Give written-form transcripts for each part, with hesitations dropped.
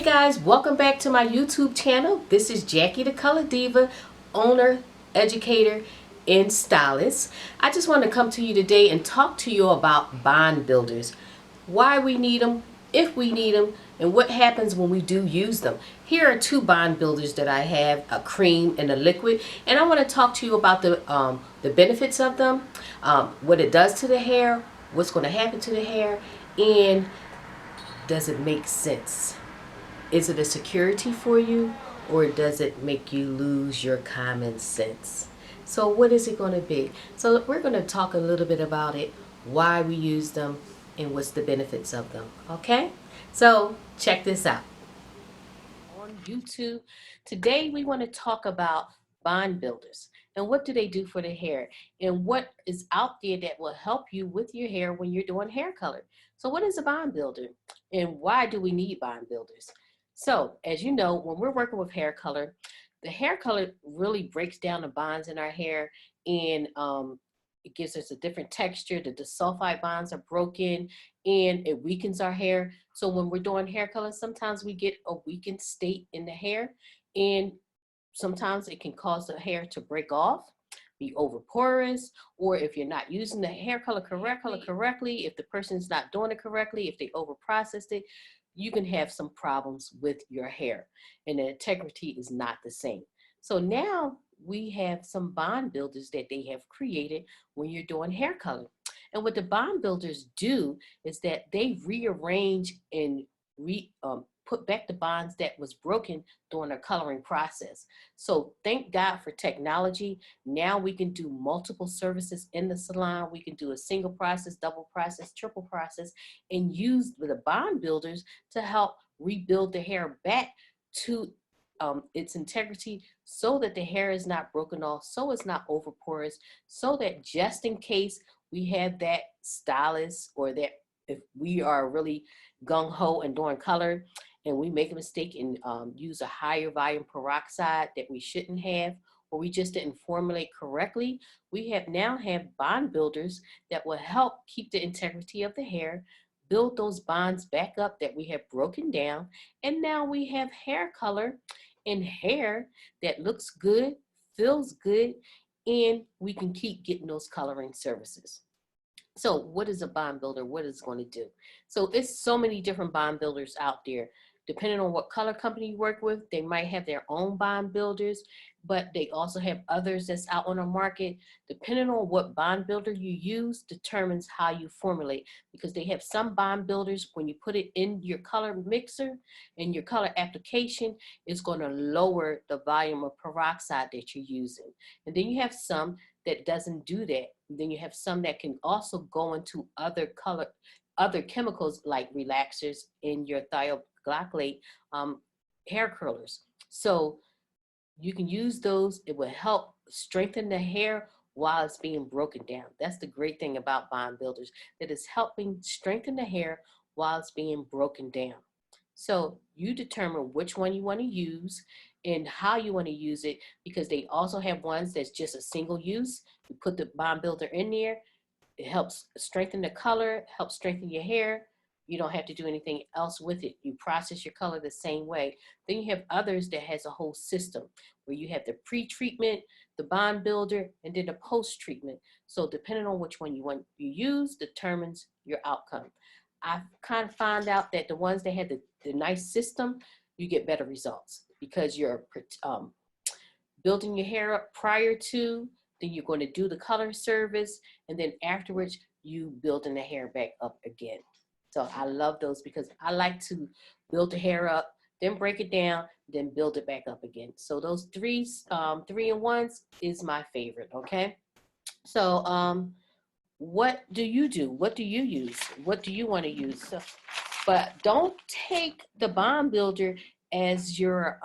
guys, welcome back to my YouTube channel. This is Jackie the Color Diva, owner, educator, and stylist. I just want to come to you today and talk to you about bond builders, why we need them, if we need them, and what happens when we do use them. Here are two bond builders that I have, a cream and a liquid, and I want to talk to you about the benefits of them, what it does to the hair, what's going to happen to the hair, and does it make sense? Is it a security for you, or does it make you lose your common sense? So what is it going to be? So we're going to talk a little bit about it, why we use them, and what's the benefits of them. Okay? So check this out. On YouTube, today we want to talk about bond builders and what do they do for the hair and what is out there that will help you with your hair when you're doing hair color. So what is a bond builder and why do we need bond builders? So as you know, when we're working with hair color, the hair color really breaks down the bonds in our hair, and it gives us a different texture. The disulfide bonds are broken and it weakens our hair. So when we're doing hair color, sometimes we get a weakened state in the hair, and sometimes it can cause the hair to break off, be over porous, or if you're not using the hair color correctly, if the person's not doing it correctly, if they over processed it, you can have some problems with your hair and the integrity is not the same. So now we have some bond builders that they have created when you're doing hair color. And what the bond builders do is that they rearrange and put back the bonds that was broken during the coloring process. So thank God for technology. Now we can do multiple services in the salon. We can do a single process, double process, triple process, and use the bond builders to help rebuild the hair back to its integrity, so that the hair is not broken off, so it's not over porous, so that just in case we have that stylist, or that if we are really gung-ho and doing color and we make a mistake and use a higher volume peroxide that we shouldn't have, or we just didn't formulate correctly, we now have bond builders that will help keep the integrity of the hair, build those bonds back up that we have broken down, and now we have hair color and hair that looks good, feels good, and we can keep getting those coloring services. So what is a bond builder? What is it going to do? So it's so many different bond builders out there. Depending on what color company you work with, they might have their own bond builders, but they also have others that's out on the market. Depending on what bond builder you use determines how you formulate, because they have some bond builders, when you put it in your color mixer and your color application, it's going to lower the volume of peroxide that you're using. And then you have some that doesn't do that. Then you have some that can also go into other chemicals like relaxers in your thioglycolate hair curlers. So you can use those. It will help strengthen the hair while it's being broken down. That's the great thing about bond builders, that is helping strengthen the hair while it's being broken down. So you determine which one you want to use and how you want to use it, because they also have ones that's just a single use. You put the bond builder in there, it helps strengthen the color, helps strengthen your hair. You don't have to do anything else with it. You process your color the same way. Then you have others that has a whole system where you have the pre-treatment, the bond builder, and then the post-treatment. So depending on which one you use determines your outcome. I kind of found out that the ones that had the nice system, you get better results, because you're building your hair up prior to, then you're going to do the color service, and then afterwards you building the hair back up again. So I love those, because I like to build the hair up, then break it down, then build it back up again. So those three in ones is my favorite. Okay. So what do you do? What do you use? What do you want to use? So, but don't take the bond builder as your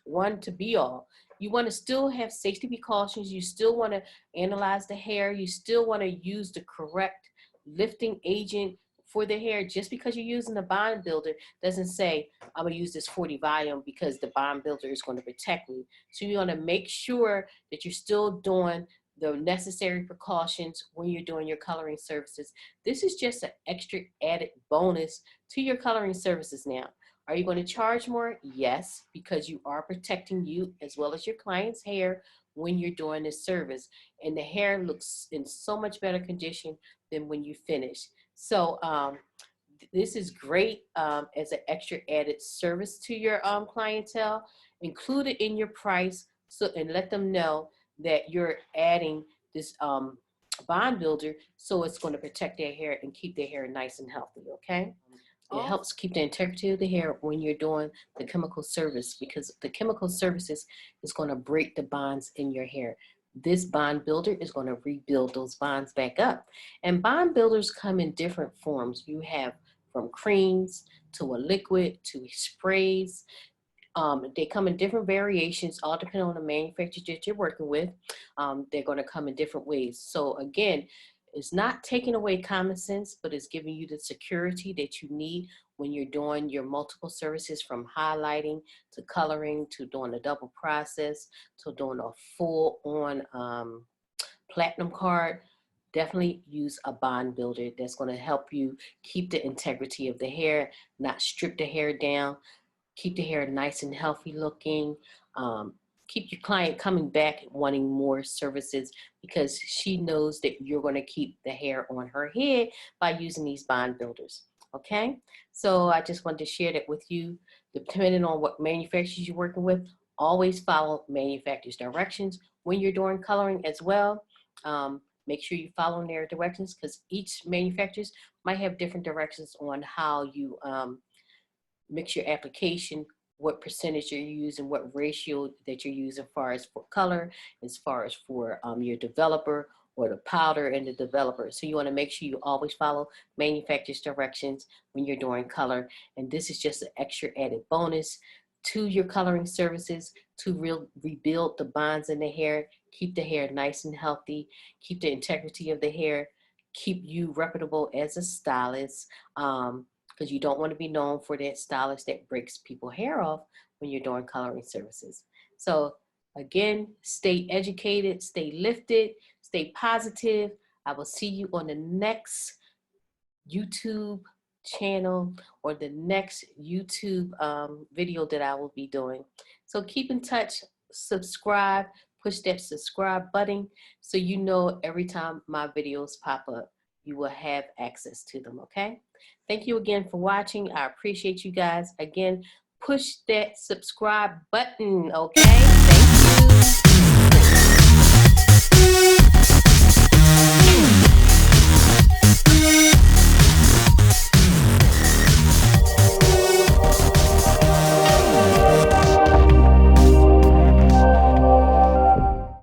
one to be all. You want to still have safety precautions. You still want to analyze the hair. You still want to use the correct lifting agent for the hair. Just because you're using the bond builder doesn't say I'm going to use this 40 volume because the bond builder is going to protect me. So you want to make sure that you're still doing the necessary precautions when you're doing your coloring services. This is just an extra added bonus to your coloring services now. Are you going to charge more? Yes, because you are protecting you as well as your client's hair when you're doing this service. And the hair looks in so much better condition than when you finish. So this is great as an extra added service to your clientele. Include it in your price, so and let them know that you're adding this bond builder, so it's going to protect their hair and keep their hair nice and healthy. Okay. It helps keep the integrity of the hair when you're doing the chemical service, because the chemical services is going to break the bonds in your hair. This bond builder is going to rebuild those bonds back up. And bond builders come in different forms. You have from creams to a liquid to sprays. They come in different variations, all depending on the manufacturer that you're working with. They're going to come in different ways. So again, it's not taking away common sense, but it's giving you the security that you need when you're doing your multiple services, from highlighting to coloring to doing a double process to doing a full on platinum card. Definitely use a bond builder that's going to help you keep the integrity of the hair, not strip the hair down, keep the hair nice and healthy looking, keep your client coming back wanting more services, because she knows that you're going to keep the hair on her head by using these bond builders. Okay, so I just wanted to share that with you. Depending on what manufacturers you're working with, always follow manufacturer's directions when you're doing coloring as well. Make sure you follow their directions, because each manufacturers might have different directions on how you mix your application, what percentage you're using, what ratio that you're using as far as for color, as far as for your developer, or the powder and the developer. So you want to make sure you always follow manufacturer's directions when you're doing color. And this is just an extra added bonus to your coloring services to rebuild the bonds in the hair, keep the hair nice and healthy, keep the integrity of the hair, keep you reputable as a stylist. Because you don't want to be known for that stylist that breaks people's hair off when you're doing coloring services. So again, stay educated, stay lifted, stay positive. I will see you on the next YouTube channel or the next YouTube video that I will be doing. So keep in touch, subscribe, push that subscribe button so you know every time my videos pop up, you will have access to them. Okay, thank you again for watching. I appreciate you guys. Again, push that subscribe button. Okay, thank you.